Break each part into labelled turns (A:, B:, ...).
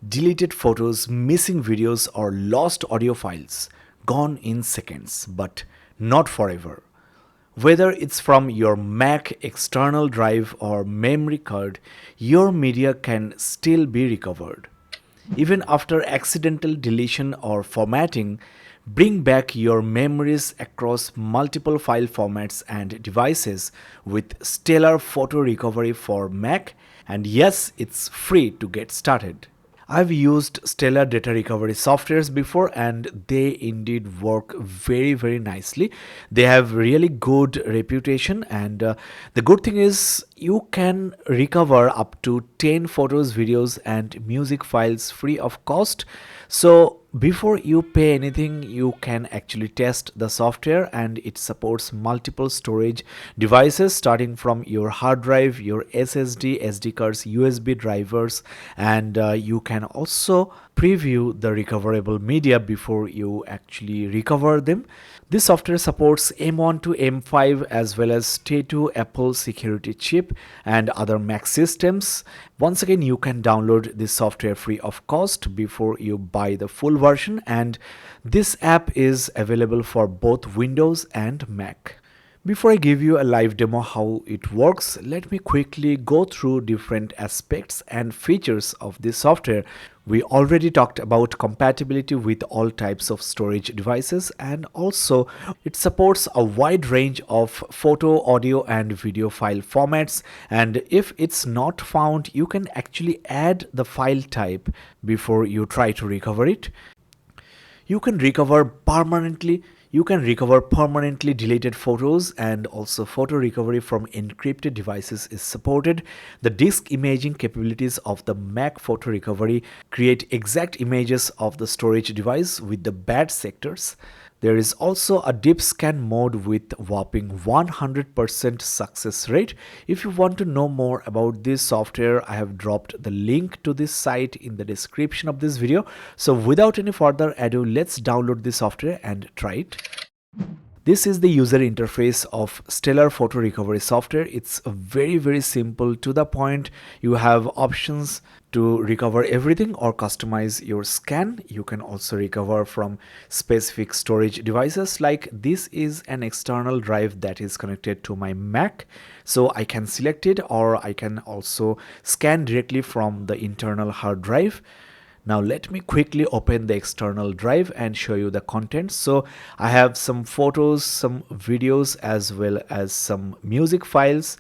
A: Deleted photos, missing videos, or lost audio files gone in seconds, but not forever. Whether it's from your Mac external drive or memory card, your media can still be recovered. Even after accidental deletion or formatting, bring back your memories across multiple file formats and devices with Stellar Photo Recovery for Mac, and yes, it's free to get started. I've used Stellar data recovery softwares before and they indeed work very nicely. They have really good reputation, and the good thing is you can recover up to 10 photos, videos and music files free of cost. So before you pay anything, you can actually test the software, and it supports multiple storage devices starting from your hard drive, your SSD, SD cards, USB drivers, and you can also preview the recoverable media before you actually recover them. This software supports M1 to M5 as well as Tahoe Apple security chip and other Mac systems. Once again, you can download this software free of cost before you buy the full version, and this app is available for both Windows and Mac. Before I give you a live demo how it works, let me quickly go through different aspects and features of this software. We already talked about compatibility with all types of storage devices, and also it supports a wide range of photo, audio and video file formats, and if it's not found, you can actually add the file type before you try to recover it. You can recover permanently deleted photos, and also photo recovery from encrypted devices is supported. The disk imaging capabilities of the Mac photo recovery create exact images of the storage device with the bad sectors. There is also a deep scan mode with whopping 100% success rate. If you want to know more about this software, I have dropped the link to this site in the description of this video. So without any further ado, let's download this software and try it. This is the user interface of Stellar Photo Recovery software. It's very simple, to the point. You have options to recover everything or customize your scan. You can also recover from specific storage devices, like this is an external drive that is connected to my Mac. So I can select it, or I can also scan directly from the internal hard drive. Now let me quickly open the external drive and show you the contents. So I have some photos, some videos as well as some music files,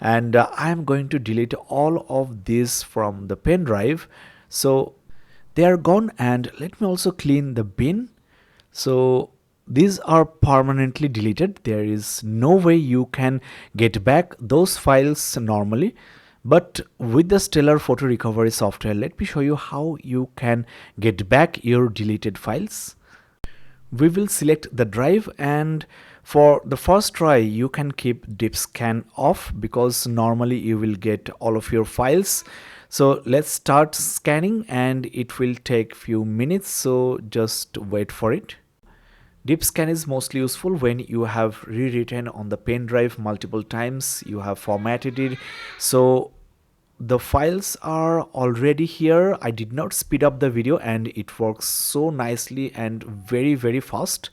A: and I am going to delete all of this from the pen drive. So they are gone, and let me also clean the bin. So these are permanently deleted. There is no way you can get back those files normally. But with the Stellar Photo Recovery software, let me show you how you can get back your deleted files. We will select the drive, and for the first try you can keep deep scan off because normally you will get all of your files. So let's start scanning, and it will take few minutes, so just wait for it. Deep scan is mostly useful when you have rewritten on the pen drive multiple times, you have formatted it. So the files are already here. I did not speed up the video, and it works so nicely and very fast.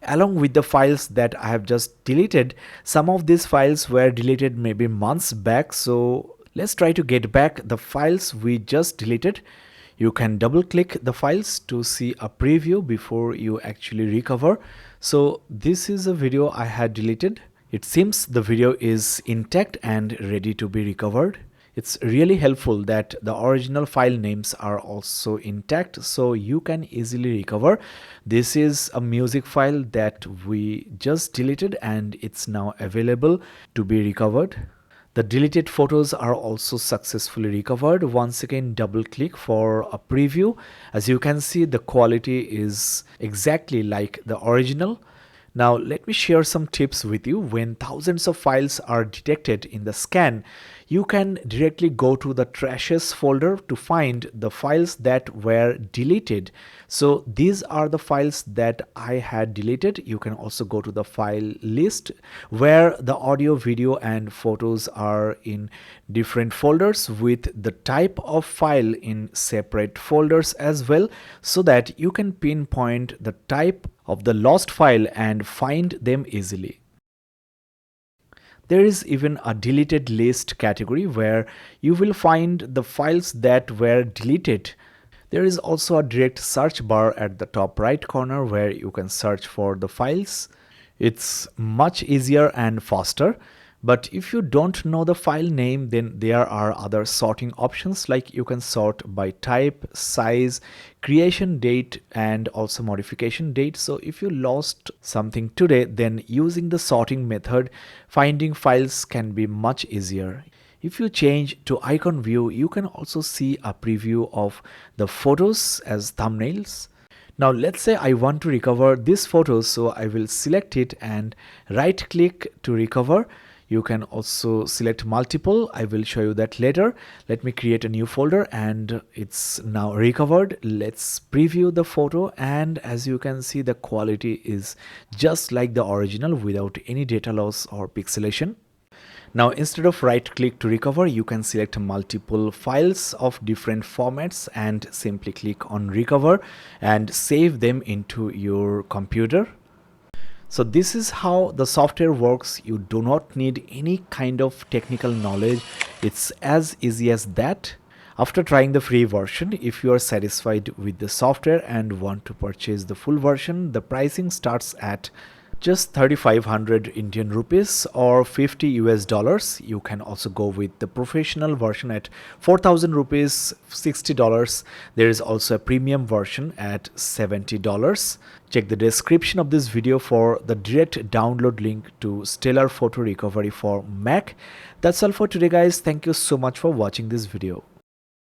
A: Along with the files that I have just deleted, some of these files were deleted maybe months back. So let's try to get back the files we just deleted. You can double click the files to see a preview before you actually recover. So this is a video I had deleted. It seems the video is intact and ready to be recovered. It's really helpful that the original file names are also intact, so you can easily recover. This is a music file that we just deleted, and it's now available to be recovered. The deleted photos are also successfully recovered. Once again, double click for a preview. As you can see, the quality is exactly like the original. Now let me share some tips with you. When thousands of files are detected in the scan, you can directly go to the trashes folder to find the files that were deleted. So these are the files that I had deleted. You can also go to the file list where the audio, video and photos are in different folders with the type of file in separate folders as well, so that you can pinpoint the type of the lost file and find them easily. There is even a deleted list category where you will find the files that were deleted. There is also a direct search bar at the top right corner where you can search for the files. It's much easier and faster. But if you don't know the file name, then there are other sorting options, like you can sort by type, size, creation date and also modification date. So if you lost something today, then using the sorting method, finding files can be much easier. If you change to icon view, you can also see a preview of the photos as thumbnails. Now let's say I want to recover this photo, so I will select it and right click to recover. You can also select multiple. I will show you that later. Let me create a new folder and it's now recovered. Let's preview the photo, and as you can see, the quality is just like the original without any data loss or pixelation. Now instead of right click to recover, you can select multiple files of different formats and simply click on recover and save them into your computer. So this is how the software works. You do not need any kind of technical knowledge. It's as easy as that. After trying the free version, if you are satisfied with the software and want to purchase the full version, the pricing starts at just 3500 Indian rupees or 50 US dollars. You can also go with the professional version at 4000 rupees, $60. There is also a premium version at $70. Check the description of this video for the direct download link to Stellar Photo Recovery for Mac. That's all for today guys. Thank you so much for watching this video.